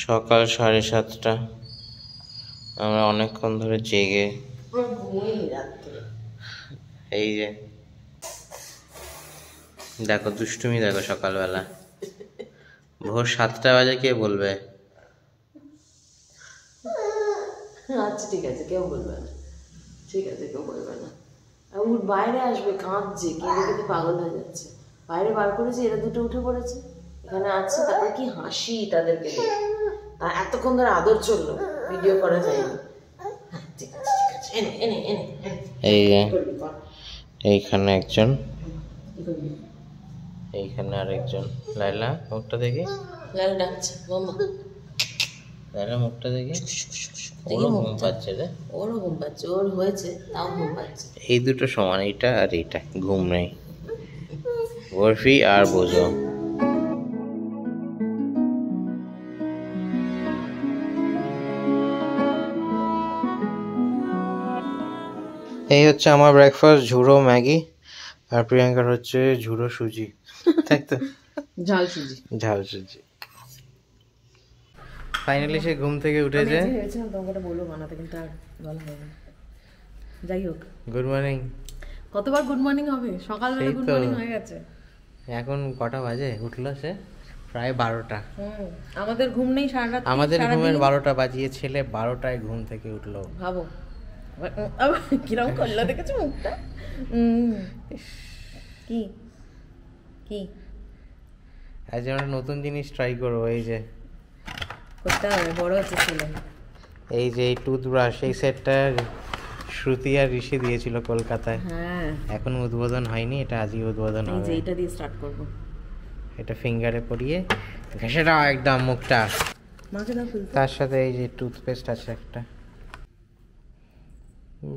সকাল 7:30 আমরা অনেকক্ষণ ধরে জেগে এই যে দেখো দুষ্টুমি দেখো সকালবেলা ভোর 7টা বাজে কে বলবে? আচ্ছা ঠিক আছে, কেউ বলবে না, ঠিক আছে কেউ বলবে না। ওর বাইরে আসবে, কাঁদছে, কেঁদে কেঁদে পাগল হয়ে যাচ্ছে। বাইরে বার করেছে, এরা দুটো উঠে পড়েছে, এখানে আছে। তারপর কি হাসি তাদেরকে দেখে। আর এতক্ষণ ধরে আদর চললো, ভিডিও করা যায়নি। ঠিক আছে ঠিক আছে, এনে এনে এনে এই যে এইখানে একজন, এইখানে আরেকজন। লাইলা মুখটা দেখি, লাল ডাকছে মাম্মা, লাইলা মুখটা দেখি। ওরও ঘুম পাচ্ছে রে, ওরও ঘুম পাচ্ছে, ওর হয়েছে তাও ঘুম পাচ্ছে। এই দুটো সমান, এইটা আর এইটা ঘুম নেই। বরফি আর বোঝো। এই হচ্ছে আমার ব্রেকফাস্ট, ঝুড়ো ম্যাগি, আর প্রিয়াঙ্কার হচ্ছে ঝুড়ো সুজি, তাই তো? ঝাল সুজি, ঝাল সুজি। ফাইনালি সে ঘুম থেকে উঠেছে। ভেবেছিলাম তোমাকে বলবো বানাতে, কিন্তু আর বলা হবে না। যাই হোক, গুড মর্নিং। কতবার গুড মর্নিং হবে? সকালবেলা গুড মর্নিং হয়ে গেছে। এখন কটা বাজে? উঠলো সে প্রায় 12টা। আমাদের ঘুম নেই সারা রাত। আমাদের ঘুমের 12টা বাজিয়ে ছেলে 12টায় ঘুম থেকে উঠলো। ভাবো কিরম করলো, দেখেছো মুখটা? কি কি আজ আমরা নতুন জিনিস ট্রাই করবো। এই যে করতে হবে, বড় হচ্ছে ছেলে। এই যে এই টুথব্রাশ, এই সেটটা শ্রুতি আর ঋষি দিয়েছিল কলকাতায়। হ্যাঁ, এখন উদ্বোধন হয়নি, এটা আজই উদ্বোধন এই যে হবে। এটা দিয়ে স্টার্ট করব। এটা ফিঙ্গারে পরিয়ে ঘষে দাও একদম মুখটা। মাকে দাও খুলতে। তার সাথে এই যে টুথপেস্ট আছে একটা।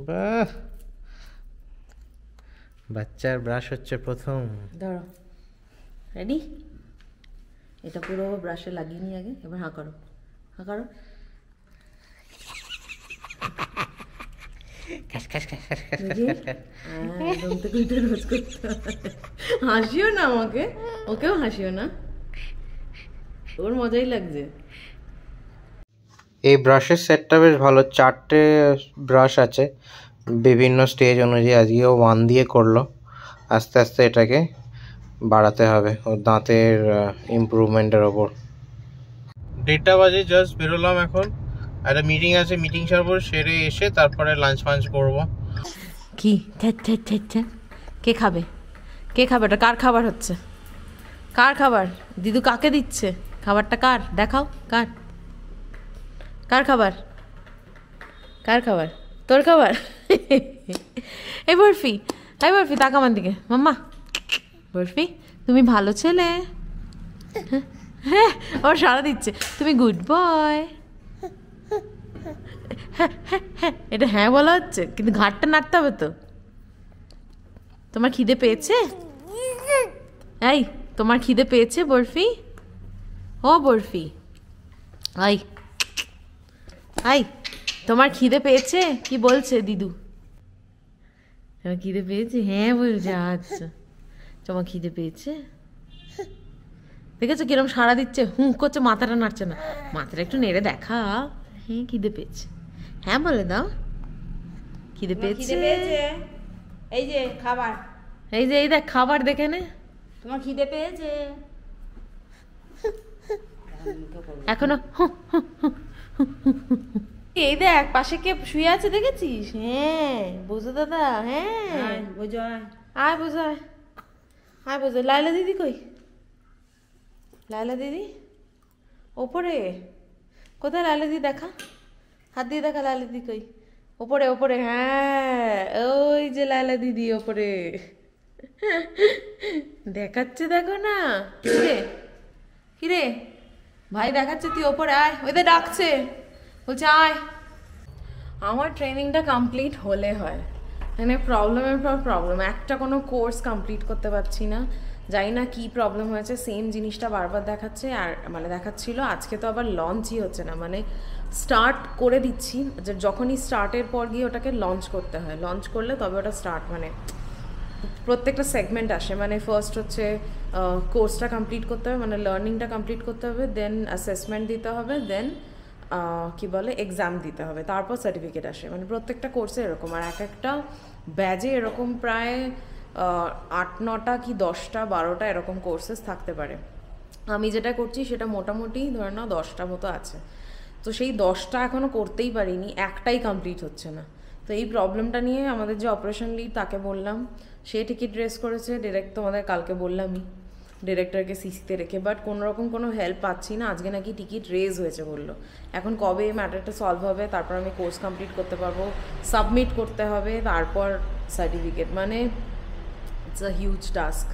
বাহ, বাচ্চার ব্রাশ হচ্ছে প্রথম। ধরো, রেডি? এটা পুরো ব্রাশে লাগিয়ে নিয়ে আগে, এবার হাঁ করো, হাঁ করো। হাসিও না আমাকে, ওকেও হাসিও না, ওর মজাই লাগছে। এই ব্রাশের সেটটা বেশ ভালো, 4টে ব্রাশ আছে বিভিন্ন স্টেজ অনুযায়ী। আজকেও 1 দিয়ে করলো, আস্তে আস্তে এটাকে বাড়াতে হবে ওর দাঁতের ইমপ্রুভমেন্টের ওপর। 1:30 বাজে, জাস্ট বেরোলাম এখন। একটা মিটিং আছে, মিটিং সেরে এসে তারপরে লাঞ্চ ফাঞ্চ করবো। কি কে খাবে? কে খাবে? এটা কার খাবার হচ্ছে? কার খাবার? দিদু কাকে দিচ্ছে খাবারটা? কার দেখাও, কার কার খাবার? কার খাবার? তোর খাবার? এই বরফি, এই বরফি তাকা আমার দিকে। মাম্মা, বরফি তুমি ভালো ছেলে। হ্যাঁ, আবার সাড়া দিচ্ছে, তুমি গুড বয়। এটা হ্যাঁ বলা হচ্ছে, কিন্তু ঘাটটা নাড়তে হবে তো। তোমার খিদে পেয়েছে? এই, তোমার খিদে পেয়েছে বরফি? ও বরফি, আই আই, তোমার খিদে পেয়েছে? কি বলছে দিদু? তোমার খিদে পেয়েছে? হ্যাঁ বলছে। আচ্ছা, তোমার খিদে পেয়েছে? দেখেছো কিরম সাড়া দিচ্ছে, হুঁ করছে, মাথাটা নাড়ছে না। মাথাটা একটু নেড়ে দেখা। হ্যাঁ খিদে পেয়েছে, হ্যাঁ বলে দাও। খিদে পেয়েছে? এই যে খাবার, এই যে এই দেখ খাবার, দেখে নে। তোমার খিদে পেয়েছে? এখনো এই দেখ পাশে কে শুয়ে আছে, দেখেছিস? হ্যাঁ বোঝো দাদা, হ্যাঁ বুঝো। আয় বোঝো, আয় বোঝো। লাইলা দিদি কই? লাইলা দিদি ওপরে কোথায়? লাইলা দিদি দেখা, হাত দিয়ে দেখা, লাইলা দিদি কই? ওপরে ওপরে, হ্যাঁ ওই যে লাইলা দিদি ওপরে দেখাচ্ছে, দেখো না। কিরে কিরে ভাই দেখাচ্ছে, তুই ওপরে আয়। ওইদের ডাকছে, বলছে আয়। আমার ট্রেনিংটা কমপ্লিট হলে হয়, মানে প্রবলেমের পর প্রবলেম। একটা কোনো কোর্স কমপ্লিট করতে পারছি না, জানি না কি প্রবলেম হয়েছে। সেম জিনিসটা বারবার দেখাচ্ছে, আর মানে দেখাচ্ছিল। আজকে তো আবার লঞ্চই হচ্ছে না, মানে স্টার্ট করে দিচ্ছি, যখনই স্টার্টের পর গিয়ে ওটাকে লঞ্চ করতে হয়। লঞ্চ করলে তবে ওটা স্টার্ট, মানে প্রত্যেকটা সেগমেন্ট আসে, মানে ফার্স্ট হচ্ছে কোর্সটা কমপ্লিট করতে হবে, মানে লার্নিংটা কমপ্লিট করতে হবে, দেন অ্যাসেসমেন্ট দিতে হবে, দেন কি বলে এক্সাম দিতে হবে, তারপর সার্টিফিকেট আসে। মানে প্রত্যেকটা কোর্সে এরকম, আর এক একটা ব্যাজে এরকম প্রায় 8-9টা কি 10টা 12টা এরকম কোর্সেস থাকতে পারে। আমি যেটা করছি সেটা মোটামুটি ধরে নাও 10টা মতো আছে। তো সেই 10টা এখনও করতেই পারিনি, একটাই কমপ্লিট হচ্ছে না। তো এই প্রবলেমটা নিয়ে আমাদের যে অপারেশন লিড তাকে বললাম, সে টিকিট রেস করেছে ডিরেক্ট, তোমাদের কালকে বললামই, ডিরেক্টরকে সিসিতে রেখে, বাট কোনোরকম কোনো হেল্প পাচ্ছি না। আজকে নাকি টিকিট রেজ হয়েছে বললো, এখন কবে এই ম্যাটারটা সলভ হবে, তারপর আমি কোর্স কমপ্লিট করতে পারবো, সাবমিট করতে হবে, তারপর সার্টিফিকেট, মানে ইটস আ হিউজ টাস্ক।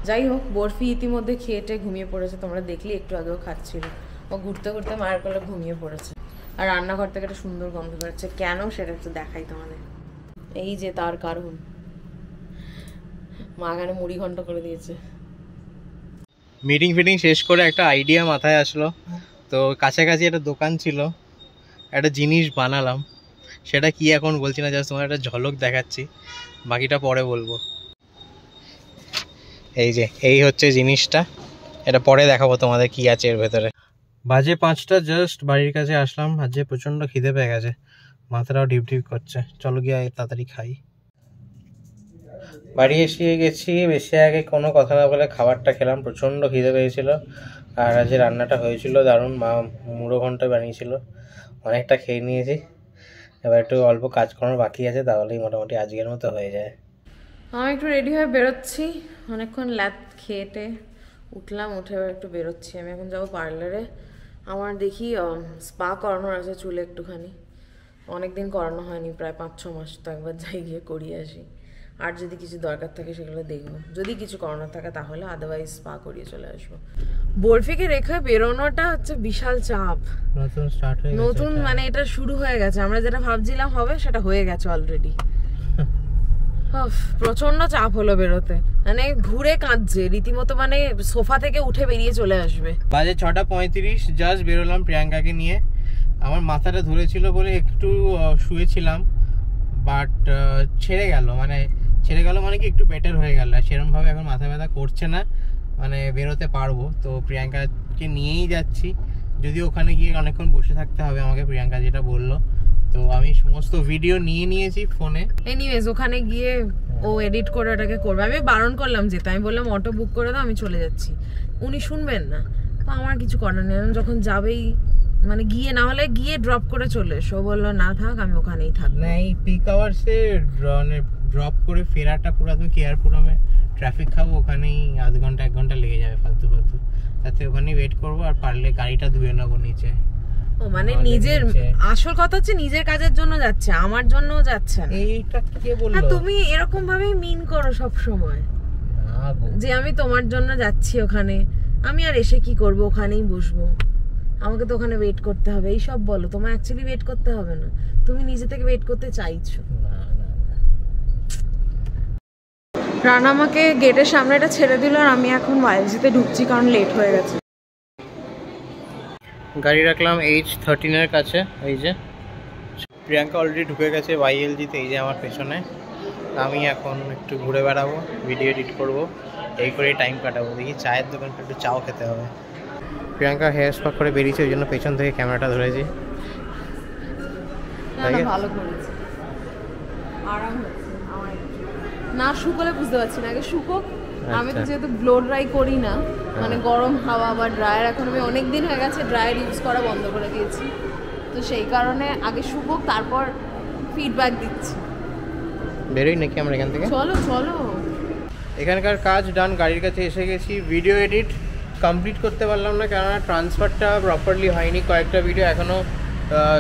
যাই হোক, বরফি ইতিমধ্যে খেয়েটে ঘুমিয়ে পড়েছে, তোমরা দেখলে একটু আগেও খাচ্ছিল। ও ঘুরতে ঘুরতে মায়ের কোলে ঘুমিয়ে পড়েছে, আর রান্নাঘর থেকে একটা সুন্দর গন্ধ বেরোচ্ছে। কেন সেটা একটু দেখাই তোমাদের। এই যে তার কারণ, মা এখানে মুড়ি ঘন্ট করে দিয়েছে। মিটিং ফিটিং শেষ করে একটা আইডিয়া মাথায় আসলো, তো কাছাকাছি একটা দোকান ছিল, একটা জিনিস বানালাম। সেটা কি এখন বলছি না, জাস্ট তোমার একটা ঝলক দেখাচ্ছি, বাকিটা পরে বলবো। এই যে এই হচ্ছে জিনিসটা, এটা পরে দেখাবো তোমাদের কি আছে এর ভেতরে। বাজে 5টা, জাস্ট বাড়ির কাছে আসলাম, আজকে প্রচণ্ড খিদে পেয়ে গেছে, মাথাটাও ঢিপ ঢিপ করছে, চলো গিয়ে তাড়াতাড়ি খাই। বাড়ি এসে গেছি, বেশি আগে কোনো কথা না বলে খাবারটা খেলাম, প্রচণ্ড খিদে পেয়েছিল। আর আজকে রান্নাটা হয়েছিল দারুণ, মা মুড়ো ঘন্ট বানিয়েছিল, অনেকটা খেয়ে নিয়েছি। এবার একটু অল্প কাজ করার বাকি আছে, তাহলেই মোটামুটি আজকের মতো হয়ে যায়। আমি একটু রেডি হয়ে বেরোচ্ছি, অনেকক্ষণ ল্যাদ খেয়েটে উঠলাম, উঠে এবার একটু বেরোচ্ছি। আমি এখন যাবো পার্লারে, আমার দেখি স্পা করানোর আছে চুলে একটুখানি, অনেকদিন করানো হয়নি, প্রায় 5-6 মাস, তো একবার যাই গিয়ে করিয়ে আসি। আর যদি কিছু দরকার থাকে সেগুলো দেখবো, যদি কিছু করানোর থাকে তাহলে, আদারওয়াইজ স্পা করিয়ে চলে আসবো। বরফিকে রেখে বেরোনোটা হচ্ছে বিশাল চাপ, নতুন স্টার্ট হয়ে গেছে, নতুন মানে এটা শুরু হয়ে গেছে, আমরা যেটা ভাবছিলাম হবে সেটা হয়ে গেছে অলরেডি। প্রচন্ড চাপ হলো বেরোতে, মানে ঘুরে কাঁদছে রীতিমতো, মানে সোফা থেকে উঠে বেরিয়ে চলে আসবে। বাজে 6:35, জাস্ট বেরোলাম প্রিয়াঙ্কাকে নিয়ে। আমার মাথাটা ধরেছিল বলে একটু শুয়েছিলাম, বাট ছেড়ে গেল মানে কি একটু বেটার হয়ে গেল, সেরকমভাবে এখন মাথা ব্যথা করছে না, মানে বেরোতে পারবো। তো প্রিয়াঙ্কাকে নিয়েই যাচ্ছি, যদি ওখানে গিয়ে অনেকক্ষণ বসে থাকতে হবে আমাকে, প্রিয়াঙ্কা যেটা বললো। তো আমি সমস্ত ভিডিও নিয়ে নিয়েছি ফোনে। এনিওয়েজ ওখানে গিয়ে ও এডিট করে ওটাকে করবে, আমি বারণ করলাম যেতে, আমি বললাম অটো বুক করে দাও, আমি চলে যাচ্ছি। উনি শুনবেন না, তো আমার কিছু করার নেই, যখন যাবেই মানে গিয়ে, না হলে গিয়ে ড্রপ করে চলে এসো। বললো না থাক, আমি ওখানেই থাকবো। না, এই পিক আওয়ার্সে ড্রপ করে ফেরাটা পুরো তো কেয়ারপুরমে ট্রাফিক খাবো, ওখানেই আধ ঘন্টা 1 ঘন্টা লেগে যাবে ফালতু। তাতে ওখানেই ওয়েট করবো, আর পারলে গাড়িটা ধুয়ে নেবো নিচে। ও মানে নিজের, আসল কথা হচ্ছে নিজের কাজের জন্য যাচ্ছে, আমার জন্য যাচ্ছে না। এইটা কে বললো? তুমি এরকম ভাবেই মিন করো সব সময়, যে আমি তোমার জন্য যাচ্ছি ওখানে, আমি আর এসে কি করব, ওখানেই বসবো, আমাকে তো ওখানে ওয়েট করতে হবে, এই সব বলো। তোমার অ্যাকচুয়ালি ওয়েট করতে হবে না, তুমি নিজে থেকে ওয়েট করতে চাইছো। রানা আমাকে গেটের সামনেটা ছেড়ে দিল, আর আমি এখন ওয়াইএলজিতে ঢুকছি, কারণ লেট হয়ে গেছে। গাড়ি রাখলাম H13 এর কাছে। এই যে প্রিয়াঙ্কা অলরেডি ঢুকে গেছে ওয়াইএলজিতে, এই যে আমার পেছনে। আমি এখন একটু ঘুরে বেড়াবো, ভিডিও এডিট করবো, এই করে টাইম কাটাবো। দেখি চায়ের দোকানটা, একটু চাও খেতে হবে। প্রিয়াঙ্কা হেয়ার স্পা করে বেরিয়েছে, ওই জন্য পেছন থেকে ক্যামেরাটা ধরেছি। ভালো করেছে, আরাম হচ্ছে আমার না শুকোলে বুঝতে পারছি না, আগে শুকোক। আমি তো যেহেতু ব্লো ড্রাই করি না, মানে গরম হাওয়া বা ড্রায়ার, এখন আমি অনেক দিন হয়ে গেছে ড্রায়ার ইউজ করা বন্ধ করে দিয়েছি, তো সেই কারণে আগে শুকোক, তারপর ফিডব্যাক দিচ্ছি। বেরোই নাকি আমরা এখান থেকে? চলো চলো। এখানকার কাজ ডান, গাড়ির কাছে এসে গেছি। ভিডিও এডিট কমপ্লিট করতে পারলাম না, কেননা ট্রান্সফারটা প্রপারলি হয়নি, কয়েকটা ভিডিও এখনও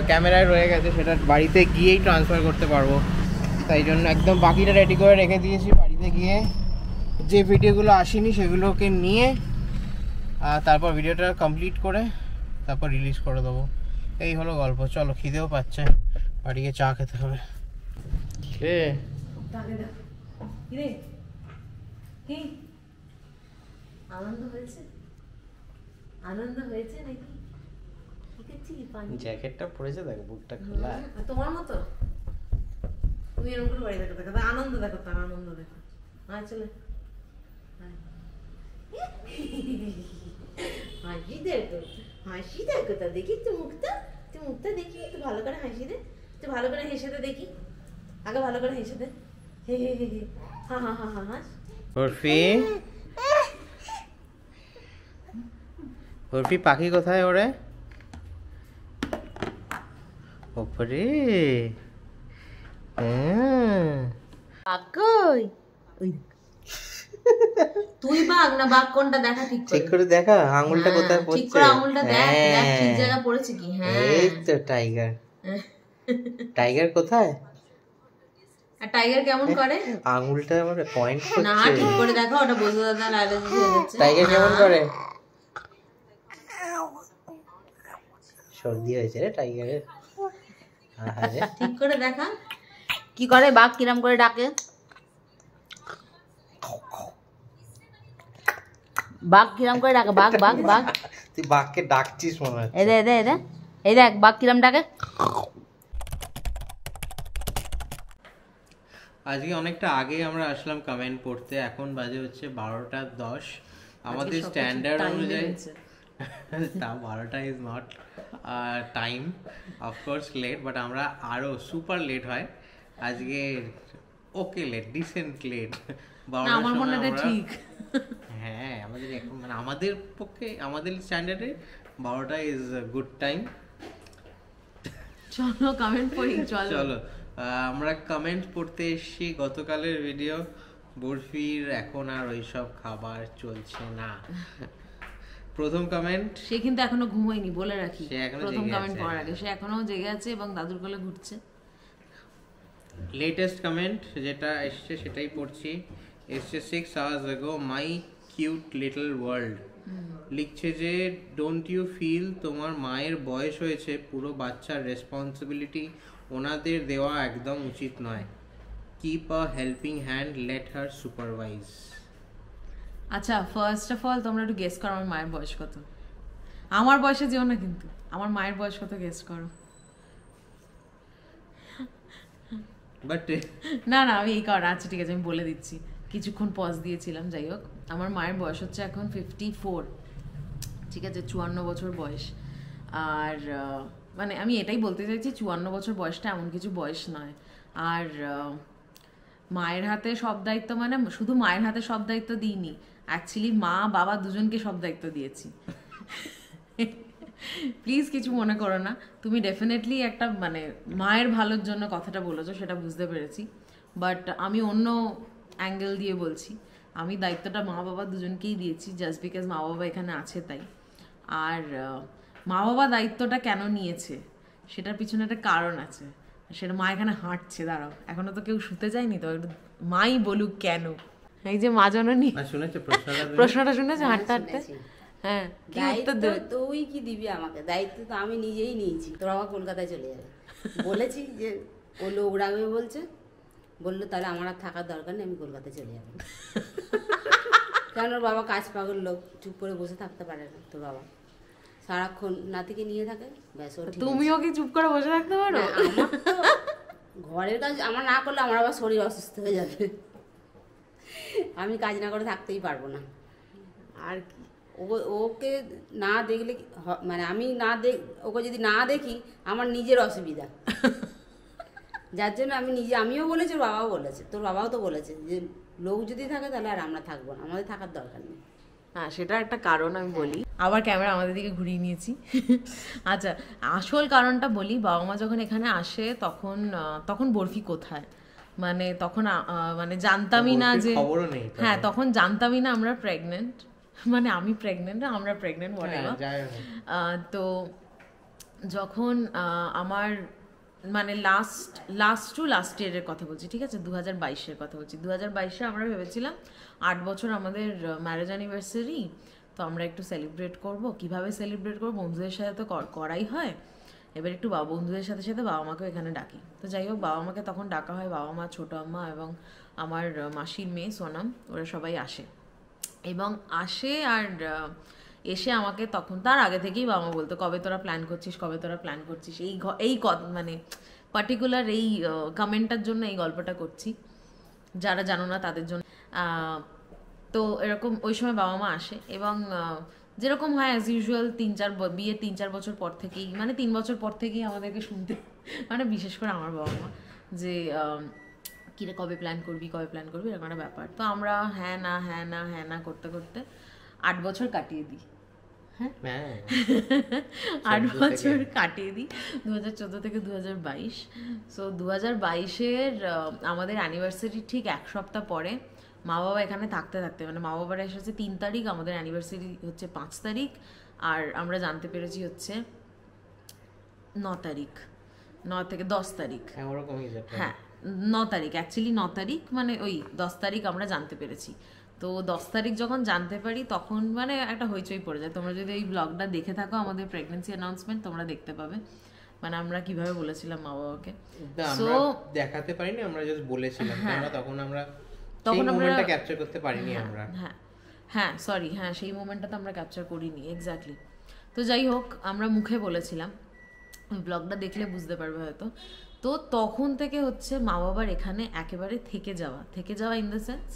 ক্যামেরায় রয়ে গেছে, সেটা বাড়িতে গিয়েই ট্রান্সফার করতে পারবো। তাই জন্য একদম বাকিটা রেডি করে রেখে দিয়েছি, বাড়িতে গিয়ে যে ভিডিওগুলো আসেনি সেগুলোকে নিয়ে তারপর ভিডিওটা কমপ্লিট করে তারপর রিলিজ করে দেবো। এই হলো গল্প। চলো, খিদেও পাচ্ছে, বাড়ি গিয়ে চা খেতে হবে। আনন্দ হয়েছে, আনন্দ হয়েছে নাকি? জ্যাকেটটা পরেছে, দেখো বুকটা খোলা, তোমার মতো। তুমি এরকম করে বাড়ি দেখো, দেখো আনন্দ, দেখো তার আনন্দ দেখো। চলে হাসি দেখো, হাসি দেখো, তা দেখি একটু মুখটা দেখি, একটু ভালো করে হাসি দে, একটু ভালো করে হেসে দে দেখি, আগে ভালো করে হেসে দে, হে হে হে হে, হা হা হা হা হাস। বরফি, বরফি পাখি কোথায় ওরে? ওপরে। কই তুই বাঘ না বাঘ কোনটা দেখা ঠিক করে দেখা, আঙুলটা কোথায় পড়ছে? ঠিক করে আঙুলটা দেখ, দেখ ঠিক জায়গা পড়েছে কি। হ্যাঁ এই তো টাইগার। টাইগার কোথায়? আর টাইগার কেমন করে? আঙুলটা আমার পয়েন্ট করছে না, ঠিক করে দেখো, ওটা বোঝা দাদা অ্যালার্জি হয়ে যাচ্ছে। টাইগার কেমন করে? সর্দি হয়েছে রে টাইগারের। আরে ঠিক করে দেখা কি করে, বাঘ কিরম করে ডাকে, বাঘ কিরম করে ডাকে, বাঘ বাঘ বাঘ। তুই বাঘকে ডাকছিস মনে হয়। এই দে এই দেখ বাঘ কিরম ডাকে। আজকে অনেকটা আগে আমরা আসলাম কমেন্ট পড়তে, এখন বাজে হচ্ছে 12:10। আমাদের স্ট্যান্ডার্ড অনুযায়ী তা 12টা is not time, of course late, but আমরা আরো সুপার লেট হয় আজকে। Okay late, decent late. আমার মনে হয় ঠিক। হ্যাঁ, আমাদের এখন মানে আমাদের পক্ষে, আমাদের স্ট্যান্ডার্ডে 12টা ইজ গুড টাইম। চলো কমেন্ট পড়ি, চলো। আমরা কমেন্ট পড়তে এসেছি। গতকালের ভিডিও, বরফির এখন আর ওইসব খাবার চলছে না। প্রথম কমেন্ট, সে কিন্তু এখনো ঘুমোয়নি বলে রাখি, সে এখনো প্রথম জেগে কমেন্ট আছে। পড়ার আগে সে এখনো জেগে আছে এবং দাদুর কোলে ঘুরছে। লেটেস্ট কমেন্ট যেটা এসছে সেটাই পড়ছি। এসছে 6 hours ago, my cute little world. লিখছে যে ডোন্ট ইউ ফিল তোমার মায়ের বয়স হয়েছে, পুরো বাচ্চার রেসপন্সিবিলিটি ওনাদের দেওয়া একদম উচিত নয়। কিপ আ helping hand, let her supervise. আচ্ছা, ফার্স্ট অফ অল তোমরা একটু গেস করো আমার মায়ের বয়স কত। আমার বয়সে যেও না কিন্তু, আমার মায়ের বয়স কত গেস করো। বাট না আমি এই কারণ, আচ্ছা ঠিক আছে আমি বলে দিচ্ছি, কিছুক্ষণ পজ দিয়েছিলাম। যাই হোক, আমার মায়ের বয়স হচ্ছে এখন 54, ঠিক আছে, 54 বছর বয়স। আর মানে আমি এটাই বলতে চাইছি, 54 বছর বয়সটা এমন কিছু বয়স নয়। আর মায়ের হাতে সব দায়িত্ব, মানে শুধু মায়ের হাতে সব দায়িত্ব দিইনি, অ্যাকচুয়ালি মা বাবা দুজনকে সব দায়িত্ব দিয়েছি। প্লিজ কিছু মনে করো না, তুমি ডেফিনেটলি একটা মানে মায়ের ভালোর জন্য কথাটা বলেছো, সেটা বুঝতে পেরেছি, বাট আমি অন্য অ্যাঙ্গেল দিয়ে বলছি। আমি দায়িত্বটা মা বাবা দুজনকেই দিয়েছি, জাস্ট বিকজ মা বাবা এখানে আছে তাই। আর মা বাবা দায়িত্বটা কেন নিয়েছে সেটার পিছনে একটা কারণ আছে, সেটা মা এখানে হাঁটছে। দাঁড়াও, এখনো তো কেউ শুতে যায়নি, তো একটু মাই বলুক কেন। এই যে মা জননী, শুনেছো প্রশ্নটা শুনেছো হাঁটতে হাঁটতে? হ্যাঁ, কি উত্তর দেবে? তুই কি দিবি আমাকে দায়িত্ব? তো আমি নিজেই নিয়েছি। তোর আমার কলকাতায় চলে যাবে বলেছি যে ও লোক রাখবে বলছে, বললো তাহলে আমার আর থাকার দরকার নেই, আমি কলকাতায় চলে যাবো। কারণ ওর বাবা কাজ পাগল লোক, চুপ করে বসে থাকতে পারে না। তোর বাবা সারাক্ষণ নাতিকে নিয়ে থাকে, ব্যাস ওর ঠিক আছে। তুমিও কি চুপ করে বসে থাকতে পারো? না, আমার তো ঘরের কাজ আমার না করলে আমার আবার শরীর অসুস্থ হয়ে যাবে। আমি কাজ না করে থাকতেই পারবো না। আর কি, ওকে না দেখলে মানে আমি না ওকে যদি না দেখি আমার নিজের অসুবিধা, যার জন্য আমি আমিও বলেছি, ওর বাবাও বলেছে, তোর বাবাও তো বলেছে যে লোক যদি থাকে তাহলে আর আমরা থাকবো না, আমাদের থাকার দরকার নেই। হ্যাঁ, সেটা একটা কারণ আমি বলি। আবার ক্যামেরা আমাদের দিকে ঘুরিয়ে নিয়েছি। আচ্ছা, আসল কারণটা বলি। বাবা মা যখন এখানে আসে তখন বরফি কোথায়, মানে তখন মানে জানতামই না যে, হ্যাঁ তখন জানতামই না আমরা প্রেগনেন্ট, মানে আমি প্রেগনেন্ট, আমরা প্রেগনেন্ট whatever। তো যখন আমার মানে লাস্ট ইয়ারের কথা বলছি, ঠিক আছে, 2022-এর কথা বলছি। 2022-এ আমরা ভেবেছিলাম 8 বছর আমাদের ম্যারেজ অ্যানিভার্সারি, তো আমরা একটু সেলিব্রেট করব। কিভাবে সেলিব্রেট করব, বন্ধুদের সাথে তো করাই হয়, এবার একটু বন্ধুদের সাথে সাথে বাবা মাকেও এখানে ডাকি। তো যাই হোক, বাবা মাকে তখন ডাকা হয়, বাবা মা, ছোটো আম্মা এবং আমার মাসির মেয়ে সোনাম, ওরা সবাই আসে এবং আসে। আর এসে আমাকে তখন, তার আগে থেকেই বাবা মা বলতো কবে তোরা প্ল্যান করছিস। এই মানে পার্টিকুলার এই কমেন্টটার জন্য এই গল্পটা করছি, যারা জানো না তাদের জন্য। তো এরকম ওই সময় বাবা মা আসে এবং যেরকম হয় অ্যাজ ইউজুয়াল বিয়ে 3-4 বছর পর থেকেই, মানে 3 বছর পর থেকেই আমাদেরকে শুনতে, মানে বিশেষ করে আমার বাবা মা, যে কিরে কবে প্ল্যান করবি এরকম একটা ব্যাপার। তো আমরা হ্যাঁ না করতে করতে 8 বছর কাটিয়ে দিই। হ্যাঁ 8 বছর কাটিয়ে দিই, 2014 থেকে 2022। সো 2022-এর আমাদের অ্যানিভার্সারি ঠিক 1 সপ্তাহ পরে মা বাবা এখানে থাকতে মানে মা বাবারা এসেছে 3 তারিখ, আমাদের অ্যানিভার্সারি হচ্ছে 5 তারিখ, আর আমরা জানতে পেরেছি হচ্ছে 9 তারিখ, 9 থেকে 10 তারিখ, হ্যাঁ 9 তারিখ, অ্যাকচুয়ালি 9 তারিখ, মানে ওই 10 তারিখ আমরা জানতে পেরেছি। তো 10 তারিখ যখন জানতে পারি তখন মানে একটা হইচই পড়ে যায়। তোমরা যদি এই ব্লগটা দেখে থাকো, আমাদের প্রেগন্যান্সি অ্যানাউন্সমেন্ট, তোমরা দেখতে পাবে মানে আমরা কিভাবে বলেছিলাম মা বাবাকে। সো দেখাতে পারিনি, আমরা জাস্ট বলেছিলাম, তখন আমরা মোমেন্টটা ক্যাপচার করতে পারিনি আমরা। হ্যাঁ সরি, হ্যাঁ সেই মোমেন্টটা তো আমরা ক্যাপচার করিনি এক্স্যাক্টলি। তো যাই হোক, আমরা মুখে বলেছিলাম, ব্লগটা দেখলে বুঝতে পারবে হয়তো। তো তখন থেকে হচ্ছে মা বাবার এখানে একেবারে থেকে যাওয়া ইন দ্য সেন্স,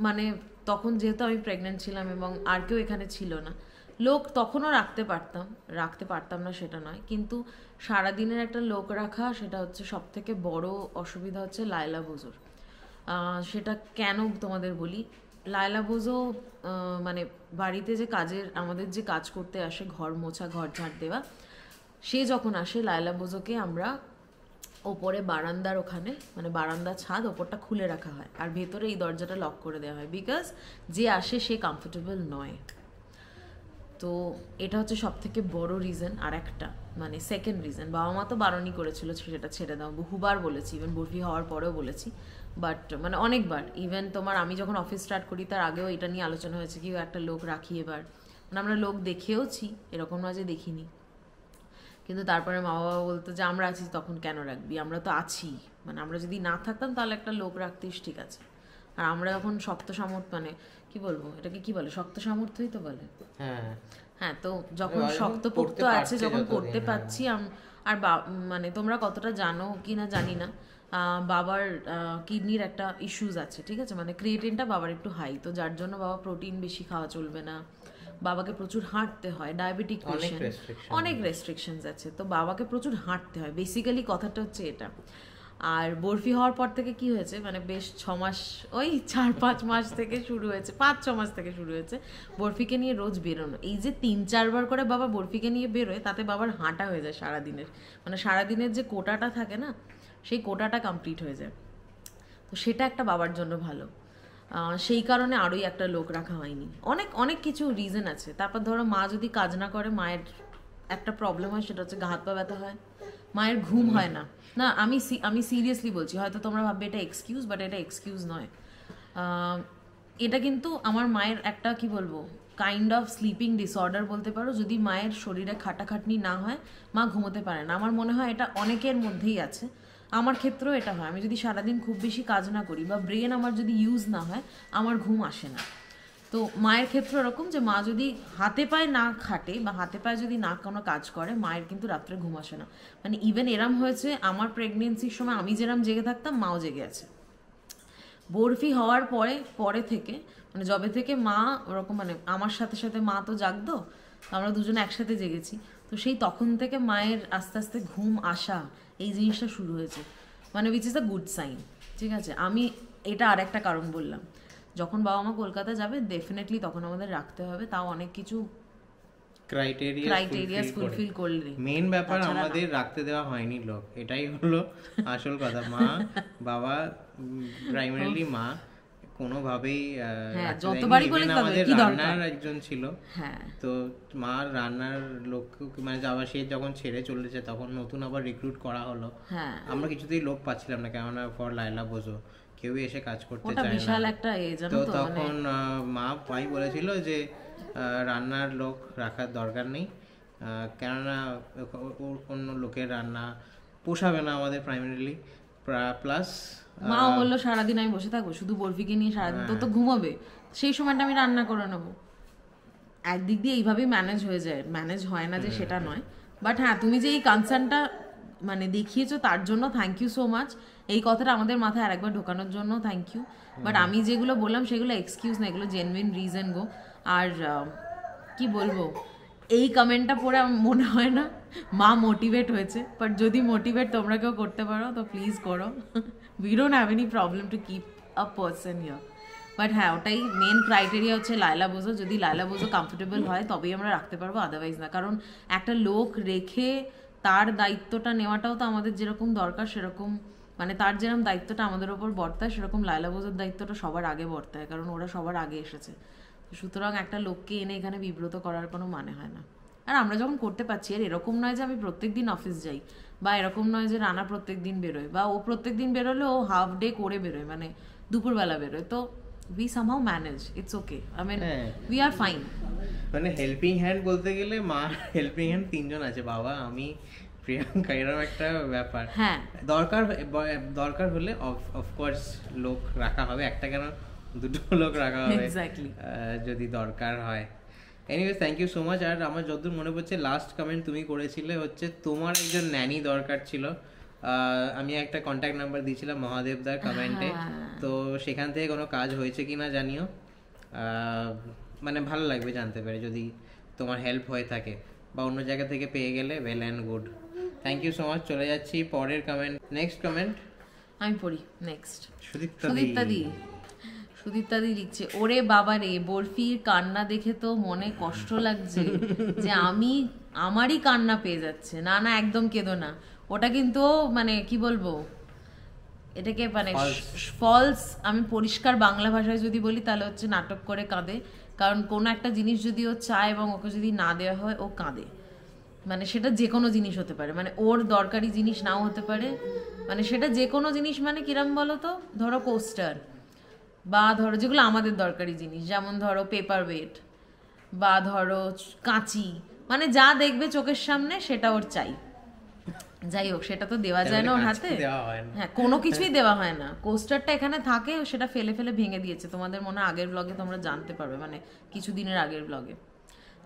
মানে তখন যেহেতু আমি প্রেগনেন্ট ছিলাম এবং আর কেউ এখানে ছিল না, লোক তখনও রাখতে পারতাম না সেটা নয়, কিন্তু সারাদিনের একটা লোক রাখা, সেটা হচ্ছে সব থেকে বড় অসুবিধা হচ্ছে লায়লা বুজোর। সেটা কেন তোমাদের বলি, লায়লা বুজো মানে বাড়িতে যে আমাদের যে কাজ করতে আসে, ঘর মোছা, ঘর ঝাড় দেওয়া, সে যখন আসে লায়লা বুজোকে আমরা ওপরে বারান্দার ওখানে, মানে বারান্দা ছাদ ওপরটা খুলে রাখা হয়, আর ভেতরে এই দরজাটা লক করে দেওয়া হয়, বিকজ যে আসে সে কমফোর্টেবল নয়। তো এটা হচ্ছে সব থেকে বড় রিজন। আর একটা মানে সেকেন্ড রিজন, বাবা মা তো বারণই করেছিল সেটা ছেড়ে দাও, বহুবার বলেছি, ইভেন বরফি হওয়ার পরেও বলেছি, বাট মানে অনেকবার, ইভেন আমি যখন অফিস স্টার্ট করি তার আগেও এটা নিয়ে আলোচনা হয়েছে কি একটা লোক রাখি এবার, মানে আমরা লোক দেখেওছি, এরকম না যে দেখিনি, কিন্তু তারপরে মা বাবা বলতো যে আমরা আছি তখন কেন রাখবি, আমরা তো আছি, মানে আমরা যদি না থাকতাম তাহলে একটা লোক রাখতিস, ঠিক আছে। আর আমরা যখন শক্ত সামর্থ্য, মানে কি বলবো এটাকে, কি বলে, শক্ত সামর্থ্যই তো বলে, হ্যাঁ, তো যখন শক্তপোক্ত আছে, যখন করতে পারছি, আর মানে তোমরা কতটা জানো কি না জানি না, বাবার কিডনির একটা ইস্যুস আছে, ঠিক আছে, মানে ক্রিয়েটিনটা বাবার একটু হাই, তো যার জন্য বাবা প্রোটিন বেশি খাওয়া চলবে না, বাবাকে প্রচুর হাঁটতে হয়, ডায়াবেটিক পেশেন্ট, অনেক রেস্ট্রিকশনস আছে, তো বাবাকে প্রচুর হাঁটতে হয়, বেসিক্যালি কথাটা হচ্ছে এটা। আর বরফি হওয়ার পর থেকে কি হয়েছে, মানে বেশ 6 মাস, ওই 4-5 মাস থেকে শুরু হয়েছে, 5-6 মাস থেকে শুরু হয়েছে বরফিকে নিয়ে রোজ বেরোনো। এই যে 3-4 বার করে বাবা বরফিকে নিয়ে বেরোয়, তাতে বাবার হাঁটা হয়ে যায় সারাদিনের, মানে সারাদিনের যে কোটাটা থাকে না, সেই কোটাটা কমপ্লিট হয়ে যায়। তো সেটা একটা বাবার জন্য ভালো, সেই কারণে আরোই একটা লোক রাখা হয়নি। অনেক কিছু রিজন আছে। তারপর ধরো মা যদি কাজ না করে, মায়ের একটা প্রবলেম হয়, সেটা হচ্ছে হাত পা ব্যথা হয়, মায়ের ঘুম হয় না। না আমি সিরিয়াসলি বলছি, হয়তো তোমরা ভাববে এটা এক্সকিউজ, বাট এটা এক্সকিউজ নয়। এটা কিন্তু আমার মায়ের একটা কি বলবো কাইন্ড অফ স্লিপিং ডিসঅর্ডার বলতে পারো। যদি মায়ের শরীরে খাটাখাটনি না হয়, মা ঘুমোতে পারে না। আমার মনে হয় এটা অনেকের মধ্যেই আছে, আমার ক্ষেত্রেও এটা হয়। আমি যদি সারাদিন খুব বেশি কাজ না করি বা ব্রেন আমার যদি ইউজ না হয়, আমার ঘুম আসে না। তো মায়ের ক্ষেত্রে এরকম যে মা যদি হাতে পায়ে না খাটে বা হাতে পায়ে যদি না কোনো কাজ করে, মায়ের কিন্তু রাত্রে ঘুম আসে না। মানে ইভেন এরম হয়েছে আমার প্রেগনেন্সির সময় আমি যেরম জেগে থাকতাম, মাও জেগে আছে। বরফি হওয়ার পরে থেকে, মানে যবে থেকে মা ওরকম, মানে আমার সাথে সাথে মা তো জাগতো, আমরা দুজনে একসাথে জেগেছি, তো সেই তখন থেকে মায়ের আস্তে আস্তে ঘুম আসা, এই জিনিসটা শুরু হয়েছে, মানে which is a good sign, ঠিক আছে। আমি এটা আর একটা কারণ বললাম, যখন বাবা মা কলকাতা যাবে ডেফিনেটলি তখন আমাদের রাখতে হবে, তাও অনেক কিছু ক্রাইটেরিয়া ফুলফিল করলে। মেইন ব্যাপার আমাদের রাখতে দেওয়া হয়নি লোক, এটাই হলো আসল কথা। মা বাবা, প্রাইমারিলি মা কোনোভাবেই যতবারই বলে আমাদের রান্নার একজন ছিল, তো মা রান্নার লোক, মানে আবার সে যখন ছেড়ে চলেছে তখন নতুন আবার রিক্রুট করা হলো। আমরা কিছুতেই লোক পাচ্ছিলাম না, কেননা ফর লায়লা বোঝো কেউই এসে কাজ করতে চায় না। তো তখন মা ভাই বলেছিল যে রান্নার লোক রাখার দরকার নেই, কেননা অন্য লোকের রান্না পোষাবে না আমাদের প্রাইমারিলি। প্লাস মাও বললো সারাদিন আমি বসে থাকবো, শুধু বরফিকে নিয়ে সারাদিন, তো ঘুমাবে, সেই সময়টা আমি রান্না করে নেবো। একদিক দিয়ে এইভাবেই ম্যানেজ হয়ে যায়, ম্যানেজ হয় না যে সেটা নয়, বাট হ্যাঁ তুমি যে এই কনসার্নটা মানে দেখিয়েছো তার জন্য থ্যাংক ইউ সো মাচ। এই কথাটা আমাদের মাথায় আরেকবার ঢোকানোর জন্য থ্যাংক ইউ। বাট আমি যেগুলো বললাম সেগুলো এক্সকিউজ না, এগুলো জেনুইন রিজন গো। আর কি বলবো, এই কমেন্টটা পড়ে আমার মনে হয় না মা মোটিভেট হয়েছে, বাট যদি মোটিভেট তোমরা কেউ করতে পারো তো প্লিজ করো। We don't have any problem to keep a person here. But হ্যাঁ, ওটাই মেন ক্রাইটেরিয়া হচ্ছে লায়লা বোঝো। যদি লায়লা বোঝো কমফোর্টেবল হয় তবেই আমরা রাখতে পারবো, আদারওয়াইজ না। কারণ একটা লোক রেখে তার দায়িত্বটা নেওয়াটাও তো আমাদের যেরকম দরকার সেরকম, মানে তার যেরকম দায়িত্বটা আমাদের ওপর বর্তায় সেরকম লায়লা বোঝোর দায়িত্বটা সবার আগে বর্তায়, কারণ ওরা সবার আগে এসেছে। সুতরাং একটা লোককে এনে এখানে বিব্রত করার কোনো মানে হয় না। আর আমরা যখন করতে পারছি, আর এরকম নয় যে আমি প্রত্যেক দিন অফিস যাই, বা এরকম নয় যে রানা প্রত্যেক দিন বেরোয়, বা ও প্রত্যেক দিন বেরোলে ও হাফ ডে করে বেরোয়, মানে দুপুরবেলা বেরোয়। তো we somehow manage, it's okay, I mean we are fine. মানে হেল্পিং হ্যান্ড বলতে গেলে মা হেল্পিং হ্যান্ড তিনজন আছে, বাবা, আমি, প্রিয়াঙ্কা, এরকম একটা ব্যাপার। হ্যাঁ, দরকার হলে অফকোর্স লোক রাখা হবে, একটা কেন দুটো লোক রাখা হবে এক্স্যাক্টলি, যদি দরকার হয়। Anyways thank you so much. আর আমার যতদূর মনে পড়ছে লাস্ট কমেন্ট তুমি করেছিলে হচ্ছে তোমার একজন ন্যানি দরকার ছিল। আমি একটা কন্ট্যাক্ট নাম্বার দিয়েছিলাম মহাদেবদার কমেন্টে, তো সেখান থেকে কোনো কাজ হয়েছে কিনা জানিও। মানে ভালো লাগবে জানতে পেরে যদি তোমার হেল্প হয়ে থাকে, বা অন্য জায়গা থেকে পেয়ে গেলে well and good. Thank you so much. চলে যাচ্ছি পরের কমেন্ট, নেক্সট কমেন্ট আমি পড়ি। নেক্সট সুদীপ্তা দি লিখছে, ওরে বাবা রে, বরফির কান্না দেখে তো মনে কষ্ট লাগছে যে আমারই কান্না পেয়ে যাচ্ছে। না না, একদম কেঁদো না, ওটা কিন্তু মানে কি বলবো, এটাকে মানে ফলস, আমি পরিষ্কার বাংলা ভাষায় যদি বলি তাহলে হচ্ছে নাটক করে কাঁদে। কারণ কোনো একটা জিনিস যদি ও চায় এবং ওকে যদি না দেওয়া হয় ও কাঁদে। মানে সেটা যে কোনো জিনিস হতে পারে, মানে ওর দরকারি জিনিস নাও হতে পারে, মানে সেটা যে কোনো জিনিস, মানে কিরম বলো তো, ধরো কোস্টার, বা ধরো যেগুলো আমাদের দরকারি জিনিস, যেমন ধরো পেপার ওয়েট, বা ধরো কাঁচি, মানে যা দেখবে চোখের সামনে সেটা ওর চাই। যাই হোক, সেটা তো দেওয়া যায় না ওর হাতে, হ্যাঁ, কোনো কিছুই দেওয়া হয় না। কোস্টারটা এখানে থাকে, সেটা ফেলে ফেলে ভেঙে দিয়েছে, তোমাদের মনে আগের ব্লগে তোমরা জানতে পারবে, মানে কিছুদিনের আগের ব্লগে।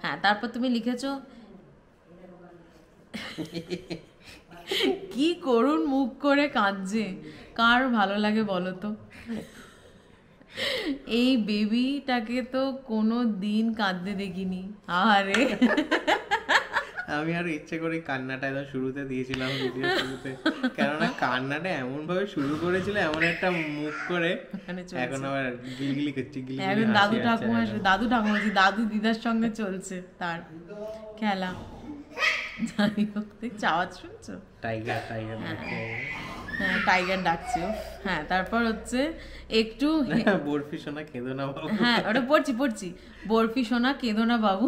হ্যাঁ, তারপর তুমি লিখেছো কি করুন মুখ করে কাঁদছে, কার ভালো লাগে বলো তো। এই বেবিটাকে তো কোনো দিন কাঁদতে দেখিনি। আরে আমি আর ইচ্ছে করে কান্নাটা একদম শুরুতে দিয়েছিলাম ভিডিও শুরুতে, কেননা কান্নাটা এমন ভাবে শুরু করেছিল, এমন একটা মুখ করে, এখন আবার গিলগিলি করছি, এখন দাদু ঠাকুমা দাদু দিদার সঙ্গে চলছে তার খেলা। যাই হোক, দেখছো আওয়াজ শুনছো, টাইগার হ্যাঁ টাইগার ডাকছে। হ্যাঁ, তারপর হচ্ছে একটু বরফি সোনা কেঁদো না বাবু। হ্যাঁ, ওটা পড়ছি, বরফি সোনা কেঁদো না বাবু।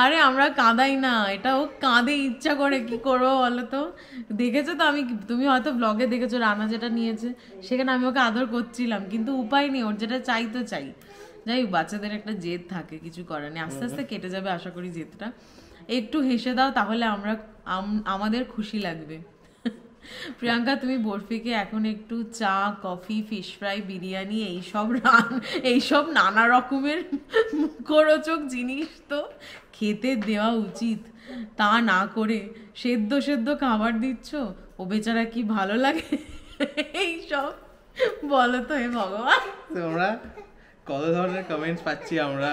আরে আমরা কাঁদাই না, এটা ও কাঁদে ইচ্ছা করে, কি করবো বলো তো। দেখেছো তো, তুমি হয়তো ব্লগে দেখেছো রানা যেটা নিয়েছে, সেখানে আমি ওকে আদর করছিলাম, কিন্তু উপায় নেই, ওর যেটা চাই তো চাই। যাই হোক, বাচ্চাদের একটা জেদ থাকে, কিছু করার নেই, আস্তে আস্তে কেটে যাবে আশা করি জেদটা। একটু হেসে দাও, তাহলে আমাদের খুশি লাগবে। প্রিয়াঙ্কা, তুমি বরফিকে এখন একটু চা, কফি, ফিশ ফ্রাই, বিরিয়ানি, এইসব নানা রকমের মুখরোচক জিনিস তো খেতে দেওয়া উচিত। তা না করে সেদ্ধ খাবার দিচ্ছ, ও বেচারা কি ভালো লাগে এইসব বলো তো। হে ভগবান, তোমরা কত ধরনের কমেন্টস পাচ্ছি আমরা।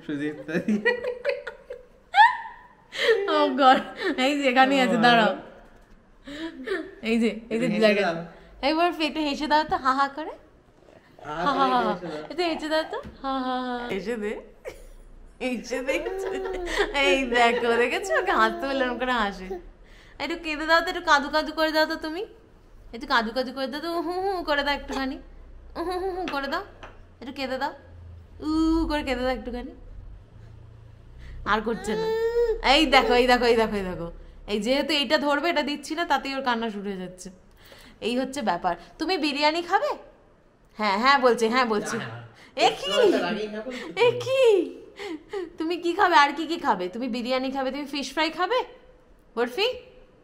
সুদীপ্তা দি, ও গড, এই যে এখানেই আছে, দাঁড়াও, এই যে একবার পেটে হেসে দাও তো, হা হা করে, হা হা হা, এটা হেসে দাও তো, হা হা হা, হেসে দে, এই দেখো, দেখেছো ওকে হাসতে বললে ওরকম করে হাসে। একটু কেঁদে দাও তো, একটু কাঁদু কাঁদু করে দাও তো, তুমি একটু কাঁদু কাঁদু করে দাও তো, হু হু করে দাও একটুখানি, হু হু করে দাও, একটু কেঁদে দাও, করে কেঁদে দাও একটুখানি। আর করছে না, এই দেখো, এই যেহেতু এইটা ধরবে, এটা দিচ্ছি না, তাতেই ওর কান্না শুরু হয়ে যাচ্ছে। এই হচ্ছে ব্যাপার। তুমি বিরিয়ানি খাবে? হ্যাঁ বলছি, কি তুমি কি খাবে, আর কি খাবে? তুমি বিরিয়ানি খাবে, তুমি ফিশ ফ্রাই খাবে, বরফি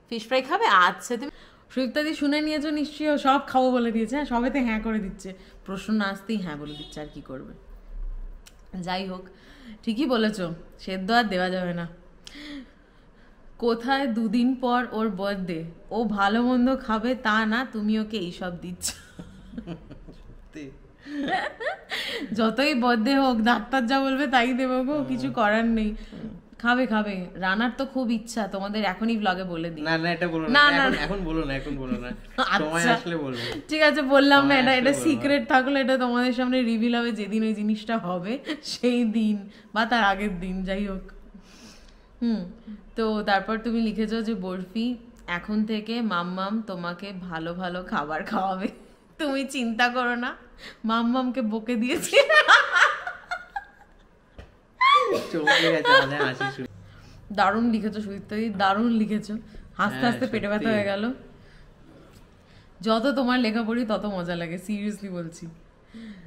ফিশ ফ্রাই খাবে? আচ্ছা, তুমি সুদীপ্তাদি শুনে নিয়েছো নিশ্চয়ই, সব খাবো বলে দিয়েছে। হ্যাঁ, সবেতে হ্যাঁ করে দিচ্ছে, প্রশ্ন না আসতেই হ্যাঁ বলে দিচ্ছে, আর কি করবে। যাই হোক, ঠিকই বলেছো, সেদ্ধ আর দেওয়া যাবে না। কোথায় 2 দিন পর ওর বার্থডে, ও ভালো মন্দ খাবে তা না, তুমি ওকে এইসব দিচ্ছ। যতই বার্থডে হোক ডাক্তার যা বলবে তাই দেবো গো, কিছু করার নেই। খাবে খাবে, রানার তো খুব ইচ্ছা, তোমাদের এখনই ব্লগে বলে দিই। না না এটা বলো না, না, না, এখন বলো না, এখন বলো না, সময় আচ্ছা। আসলে বলবো। ঠিক আছে বললাম না, সময় এটা আসলে এটা বলবো। সিক্রেট থাকলে এটা তোমাদের সামনে রিভিল হবে যেদিন ওই জিনিসটা হবে, সেই দিন বা তার আগের দিন, যাই হোক। তো তারপর তুমি লিখেছো যে বরফি এখন থেকে মাম্মাম তোমাকে ভালো ভালো খাবার খাওয়াবে, তুমি চিন্তা করো না, মাম্মামকে বকে দিয়েছি। চমকে গেছে, মানে হাসি শুনে। দারুণ লিখেছো সুদীপ্তাদি, দারুণ লিখেছো, হাসতে হ্যাঁ, হাসতে পেটে ব্যথা সত্যি। হয়ে গেল। যত তোমার লেখা পড়ি তত মজা লাগে, সিরিয়াসলি বলছি,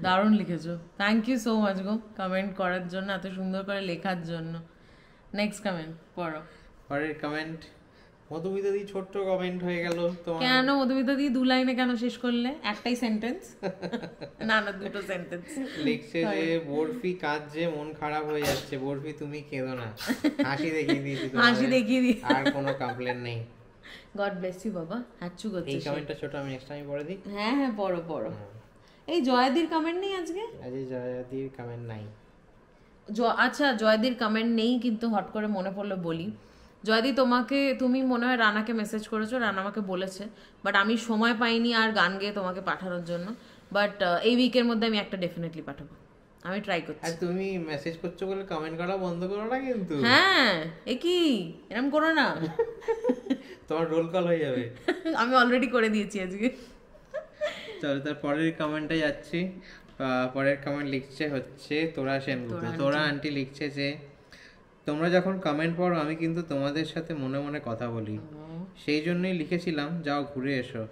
দারুণ লিখেছো। থ্যাংক ইউ সো মাচ গো কমেন্ট করার জন্য, এত সুন্দর করে লেখার জন্য। নেক্সট কমেন্ট পড়ো। পরের কমেন্ট, মধুমিতা দি ছোট্ট কমেন্ট হয়ে গেল তোমার। কেন মধুমিতা দি 2 লাইনে কেন শেষ করলে? একটাই সেন্টেন্স? না না, 2টো সেন্টেন্স। লিখছে যে বরফি কাঁদছে, মন খারাপ হয়ে যাচ্ছে, বরফি তুমি কেঁদো না, হাসি দেখিয়ে দিয়েছি তোমাদের, হাসি দেখিয়ে দিই। আর কোনো কমপ্লেন নেই। গড ব্লেস ইউ বাবা, হ্যাচু এই করছে সে। কমেন্টটা ছোট, আমি নেক্সট টাইম পড়ে দিই। হ্যাঁ হ্যাঁ, পড়ো পড়ো। এই জয়াদির কমেন্ট নেই আজকে? আজকে জয়াদির কমেন্ট নাই। আচ্ছা, জয়দির কমেন্ট নেই, কিন্তু হট করে মনে পড়লো বলি। জয়দি তুমি মনে হয় রানাকে মেসেজ করেছো, রানা আমাকে বলেছে, বাট আমি সময় পাইনি আর গান গেয়ে তোমাকে পাঠানোর জন্য। বাট এই উইকের মধ্যে আমি একটা ডেফিনেটলি পাঠাবো, আমি ট্রাই করছি। আর তুমি মেসেজ করছো বলে কমেন্ট করা বন্ধ করো না কিন্তু। হ্যাঁ, এ কি এরকম করো না। তোমার রোল কল হয়ে যাবে। আমি অলরেডি করে দিয়েছি আজকে। চলো তার পরের কমেন্টে যাচ্ছি। পরের কমেন্ট লিখছে হচ্ছে তোরা সেনগুপ্ত। তোরা আন্টি লিখছে যে তোমরা যখন কমেন্ট পড়ো আমি কিন্তু তোমাদের সাথে মনে মনে কথা বলি, সেই জন্যই লিখেছিলাম যাও ঘুরে এসো।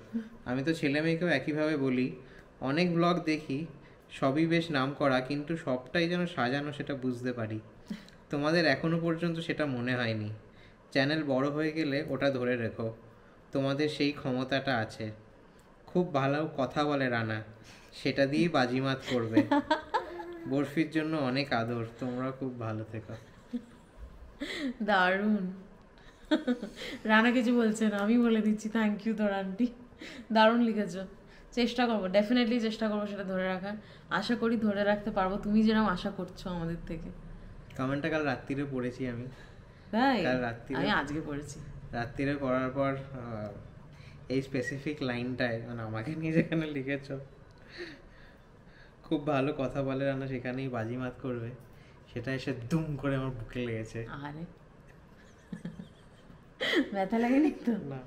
আমি তো ছেলে মেয়েকেও একইভাবে বলি, অনেক ব্লগ দেখি, সবই বেশ নাম করা, কিন্তু সবটাই যেন সাজানো সেটা বুঝতে পারি। তোমাদের এখনো পর্যন্ত সেটা মনে হয়নি। চ্যানেল বড় হয়ে গেলে ওটা ধরে রেখো, তোমাদের সেই ক্ষমতাটা আছে। খুব ভালো কথা বলে রানা, সেটা দিয়েই বাজিমাত করবে। বরফির জন্য অনেক আদর, তোমরা খুব ভালো থেকো। দারুণ। রানা কিছু বলছে না, আমি বলে দিচ্ছি। থ্যাংক ইউ তোর আন্টি, দারুণ লিখেছো। চেষ্টা করবো, ডেফিনেটলি চেষ্টা করবো সেটা ধরে রাখার। আশা করি ধরে রাখতে পারবো, তুমি যেরকম আশা করছো আমাদের থেকে। কমেন্টটা কাল রাত্রিরে পড়েছি আমি। তাই? কাল রাত্রিরে আমি আজকে পড়েছি। রাত্রিরে পড়ার পর এই স্পেসিফিক লাইনটায়, মানে আমাকে নিয়ে যেখানে লিখেছো, খুব ভালো কথা বলে রানা, সেখানেই বাজিমাত করবে, সেটা এসে দুম করে আমার বুকে লেগেছে। আরে ব্যথা লাগেনি তো? না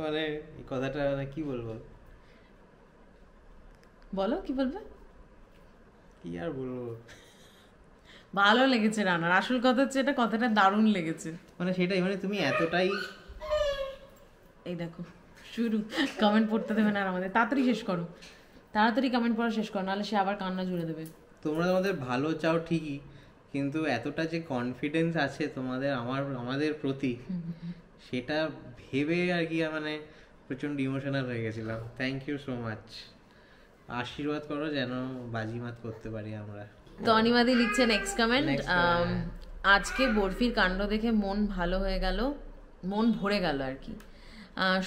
মানে এই কথাটা মানে কি বলবো, বলো কি বলবে। কি আর বলবো, ভালো লেগেছে রানার, আসল কথা হচ্ছে এটা, কথাটা দারুণ লেগেছে। মানে সেটাই, মানে তুমি এতটাই। এই দেখো শুরু, কমেন্ট পড়তে দেবে না আর আমাদের। তাড়াতাড়ি শেষ করো, তাড়াতাড়ি কমেন্ট পড়া শেষ করো, নাহলে সে আবার কান্না জুড়ে দেবে। তোমরা তোমাদের ভালো চাও ঠিকই, কিন্তু এতটা যে কনফিডেন্স আছে তোমাদের আমাদের প্রতি, সেটা ভেবে আর কি মানে প্রচন্ড ইমোশনাল হয়ে গেছিলাম। Thank you so much. আশীর্বাদ করো যেন বাজিমাত করতে পারি আমরা। তো অনিমাদি লিখছে নেক্সট কমেন্ট, Next comment. আজকে বরফির কাণ্ড দেখে মন ভালো হয়ে গেল, মন ভরে গেল আর কি।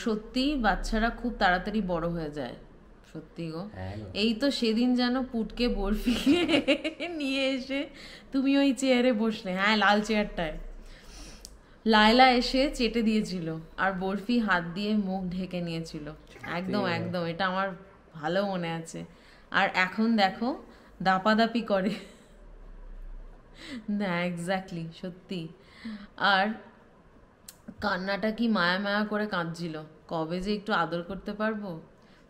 সত্যি বাচ্চারা খুব তাড়াতাড়ি বড় হয়ে যায়, সত্যি গো। এই তো সেদিন যেন পুটকে বরফিকে নিয়ে এসে তুমি ওই চেয়ারে বসলে, হ্যাঁ লাল চেয়ারটায়, লায়লা এসে চেটে দিয়েছিল আর বরফি হাত দিয়ে মুখ ঢেকে নিয়েছিল। একদম একদম, এটা আমার ভালো মনে আছে। আর এখন দেখো দাপাদাপি করে না, এক্স্যাক্টলি সত্যি। আর কান্নাটা কি মায়া মায়া করে কাঁদছিল, কবে যে একটু আদর করতে পারবো।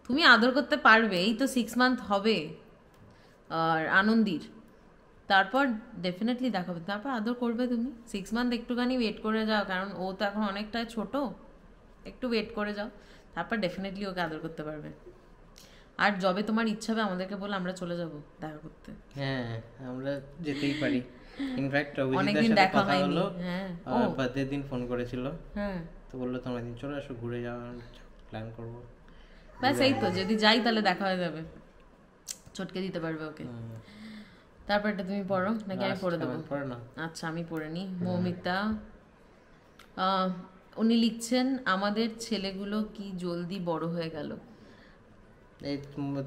তুমি আদর করতে পারবে, এই তো 6 মান্থ হবে আর আনন্দির, তারপর ডেফিনেটলি দেখাবে, তারপর আদর করবে তুমি। 6 মান্থ একটুখানি ওয়েট করে যাও, কারণ ও তো এখন অনেকটা ছোট, একটু ওয়েট করে যাও, তারপর ডেফিনেটলি ওকে আদর করতে পারবে। আর যবে তোমার ইচ্ছা হবে আমাদেরকে বলে, আমরা চলে যাব দেখা করতে। হ্যাঁ আমরা যেতেই পারি। ইনফ্যাক্ট অনেকদিন অভিজিতের সাথে দেখা কথা হয়নি। হলো, হ্যাঁ, বার্থডের দিন ফোন করেছিল, হ্যাঁ তো বললো তোমরা দিন চলে আসো ঘুরে যাওয়ার প্ল্যান করবো। ব্যাস এই তো, যদি যাই তাহলে দেখা হয়ে যাবে, চটকে দিতে পারবে ওকে। তারপর এটা তুমি পড়ো নাকি আমি পড়ে দেবো? পড়ো না। আচ্ছা আমি পড়ে নিই। মৌমিতা উনি লিখছেন, আমাদের ছেলেগুলো কি জলদি বড় হয়ে গেল। এই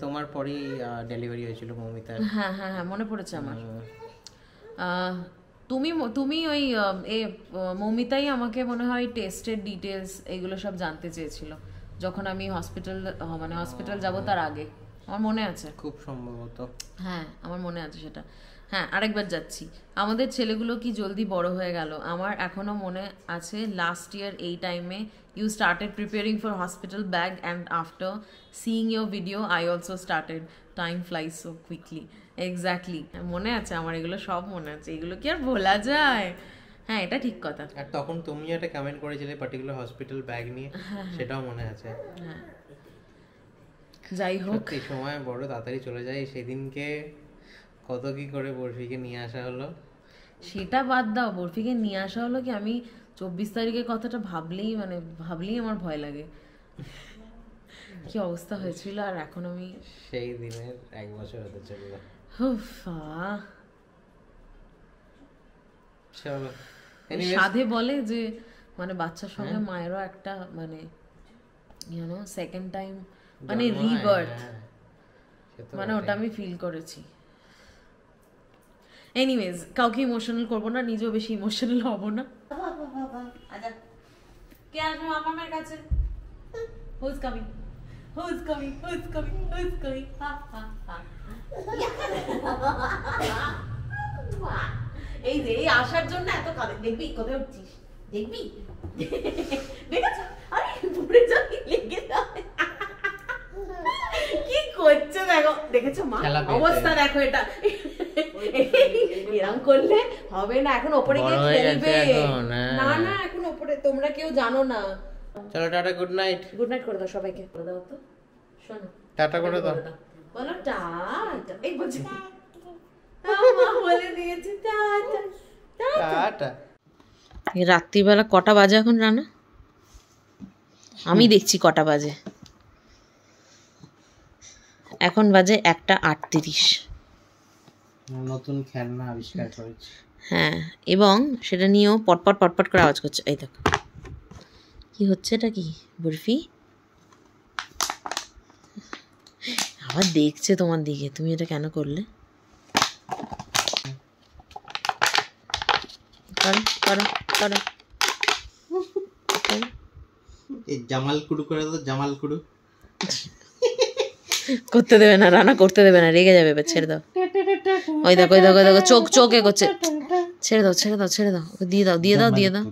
তোমার পরেই ডেলিভারি হয়েছিল মৌমিতার। হ্যাঁ হ্যাঁ হ্যাঁ, মনে পড়েছে আমার। তুমি তুমি ওই মৌমিতাই আমাকে মনে হয় টেস্টের ডিটেলস এগুলো সব জানতে চেয়েছিল যখন আমি হসপিটাল যাব তার আগে, আমার মনে আছে খুব সম্ভবত। হ্যাঁ আমার মনে আছে সেটা। হ্যাঁ আরেকবার যাচ্ছি। আমাদের ছেলেগুলো কি জলদি বড় হয়ে গেল। আমার এখনো মনে আছে লাস্ট ইয়ার এই টাইমে you started preparing for hospital bag and after seeing your video I also started. Time flies so quickly. Exactly, মনে আছে আমার, এগুলো সব মনে আছে, এগুলো কি আর ভোলা যায়? হ্যাঁ এটা ঠিক কথা। আর তখন তুমি একটা কমেন্ট করেছিলে পার্টিকুলার হসপিটাল ব্যাগ নিয়ে, সেটাও মনে আছে। হ্যাঁ যাই হোক, এই সময় বড় তাড়াতাড়ি চলে যায়। সেদিনকে কত কি করে বরফিকে নিয়ে আসা হলো। সেটা বাদ দাও, বরফিকে নিয়ে আসা হলো কি, আমি 24 তারিখের কথাটা ভাবলেই আমার ভয় লাগে। কি অবস্থা হয়েছিল। আর এখন আমি সেই দিনের 1 বছর হতে চললো। চলো সাধে বলে যে বাচ্চার সঙ্গে মায়েরও একটা সেকেন্ড টাইম রিবার্থ, ওটা আমি ফিল করেছি। এনিওয়েজ, কাউকে ইমোশনাল করবো না, নিজেও বেশি ইমোশনাল হব না। কে আসবে মামার কাছে? Who's coming? Who's coming? Who's coming? Who's coming? Ha ha ha. এই যে এই আসার জন্য এত কাঁদে, দেখবি কোথায় উঠছিস, দেখবি দেখেছো? আরে পুরে যাবি, লেগে যাবে। কি করছে দেখো, দেখেছো মা অবস্থা দেখো, এটা এরকম করলে হবে না। এখন ওপরে গিয়ে খেলবে। না না, এখন ওপরে তোমরা কেউ জানো না। চলো tata, good night. Good night করে দাও সবাইকে, করে দাও তো। শোনো, টাটা করে দাও, বলো টাটা। এই বলছি মা বলে দিয়েছে টাটা টাটা। রাত্রিবেলা কটা বাজে এখন রানা? আমি দেখছি কটা বাজে। এখন বাজে 1:38। নতুন খেলনা আবিষ্কার করেছি। হ্যাঁ, এবং সেটা নিয়েও পটপট পটপট করে আওয়াজ করছে। এই দেখো কি হচ্ছে, এটা কি বরফি? আবার দেখছে তোমার দিকে, তুমি এটা কেন করলে? করো করো করো। এই জামাল কুড়ু করে দাও, জামাল কুড়ু। করতে দেবে না রানা, করতে দেবে না, রেগে যাবে। এবার ছেড়ে দাও। ওই দেখো ওই দেখো ওই দেখো, চোখে করছে। ছেড়ে দাও ছেড়ে দাও ছেড়ে দাও, দিয়ে দাও দিয়ে দাও দিয়ে দাও।